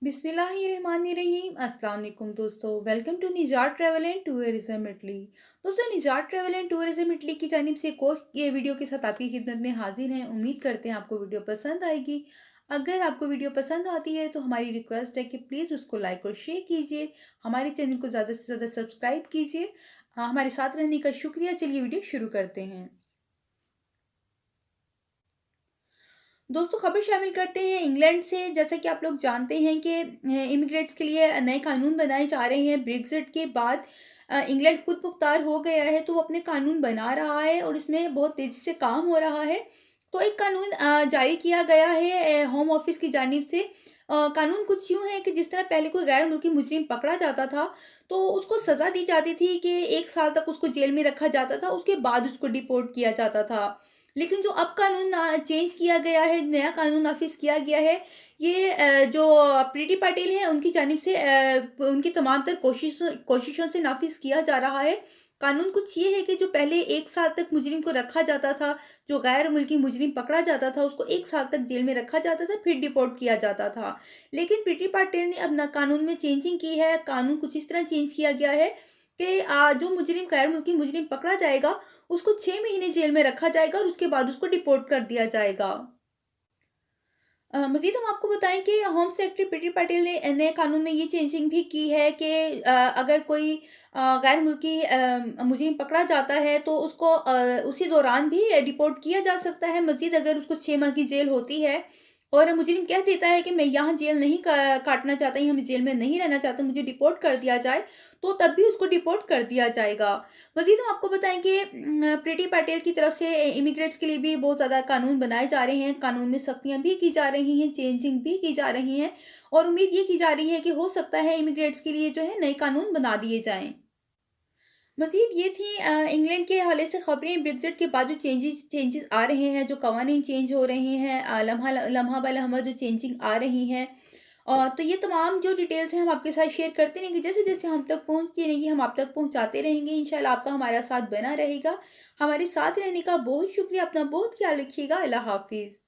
बिस्मिल्लाहिर्रहमानिर्रहीम अस्सलाम वालेकुम दोस्तों। वेलकम टू निजात ट्रैवल एंड टूरिज्म इटली। दोस्तों, निजात ट्रैवल एंड टूरिज्म इटली की जानिब से एक और ये वीडियो के साथ आपकी खिदमत में हाजिर हैं। उम्मीद करते हैं आपको वीडियो पसंद आएगी। अगर आपको वीडियो पसंद आती है तो हमारी रिक्वेस्ट है कि प्लीज़ उसको लाइक और शेयर कीजिए। हमारे चैनल को ज़्यादा से ज़्यादा सब्सक्राइब कीजिए। हमारे साथ रहने का शुक्रिया। चलिए वीडियो शुरू करते हैं। दोस्तों, खबर शामिल करते हैं इंग्लैंड से। जैसा कि आप लोग जानते हैं कि इमिग्रेट्स के लिए नए कानून बनाए जा रहे हैं। ब्रेक्जिट के बाद इंग्लैंड खुद मुख्तार हो गया है, तो वो अपने कानून बना रहा है और इसमें बहुत तेज़ी से काम हो रहा है। तो एक कानून जारी किया गया है होम ऑफिस की जानिब से। कानून कुछ यूँ है कि जिस तरह पहले कोई गैर मुल्की मुजरिम पकड़ा जाता था, तो उसको सज़ा दी जाती थी कि 1 साल तक उसको जेल में रखा जाता था, उसके बाद उसको डिपोर्ट किया जाता था। लेकिन जो अब कानून चेंज किया गया है, नया कानून नाफ़िज़ किया गया है, ये जो प्रीति पटेल हैं, उनकी जानिब से उनकी तमाम तर कोशिशों से नाफ़िज़ किया जा रहा है। कानून कुछ ये है कि जो पहले 1 साल तक मुजरिम को रखा जाता था, जो गैर मुल्की मुजरिम पकड़ा जाता था, उसको 1 साल तक जेल में रखा जाता था, फिर डिपोर्ट किया जाता था। लेकिन प्रीति पटेल ने अब ना कानून में चेंजिंग की है। कानून कुछ इस तरह चेंज किया गया है कि जो मुजरिम गैर मुल्की मुजरिम पकड़ा जाएगा, उसको 6 महीने जेल में रखा जाएगा और उसके बाद उसको डिपोर्ट कर दिया जाएगा। मज़ीद हम आपको बताएँ कि होम सेक्रेटरी प्रीति पटेल ने नए कानून में ये चेंजिंग भी की है कि अगर कोई गैर मुल्की मुजरिम पकड़ा जाता है तो उसको उसी दौरान भी डिपोर्ट किया जा सकता है। मज़ीद अगर उसको 6 माह की जेल होती है और मुजरिम कह देता है कि मैं यहाँ जेल नहीं काटना चाहता, यहाँ मैं जेल में नहीं रहना चाहता, मुझे डिपोर्ट कर दिया जाए, तो तब भी उसको डिपोर्ट कर दिया जाएगा। मज़ीद हम आपको बताएँ कि प्रीति पटेल की तरफ से इमिग्रेट्स के लिए भी बहुत ज़्यादा कानून बनाए जा रहे हैं। कानून में सख्तियाँ भी की जा रही हैं, चेंजिंग भी की जा रही हैं और उम्मीद ये की जा रही है कि हो सकता है इमिग्रेट्स के लिए जो है नए कानून बना दिए जाएँ। मज़ीद ये थी इंग्लैंड के हवाले से खबरें। ब्रेक्ज़िट के बाद जो चेंजेस आ रहे हैं, जो कवानीन चेंज हो रहे हैं, लम्हा लम्हा ब लम्हा जो चेंजिंग आ रही हैं, तो ये तमाम जो डिटेल्स हैं हम आपके साथ शेयर करते रहेंगे। जैसे-जैसे हम तक पहुँचती रहेंगी, हम आप तक पहुँचाते रहेंगे। इंशाल्लाह आपका हमारा साथ बना रहेगा। हमारे साथ रहने का बहुत शुक्रिया। अपना बहुत ख़्याल रखिएगा। अल्लाह हाफ़िज़।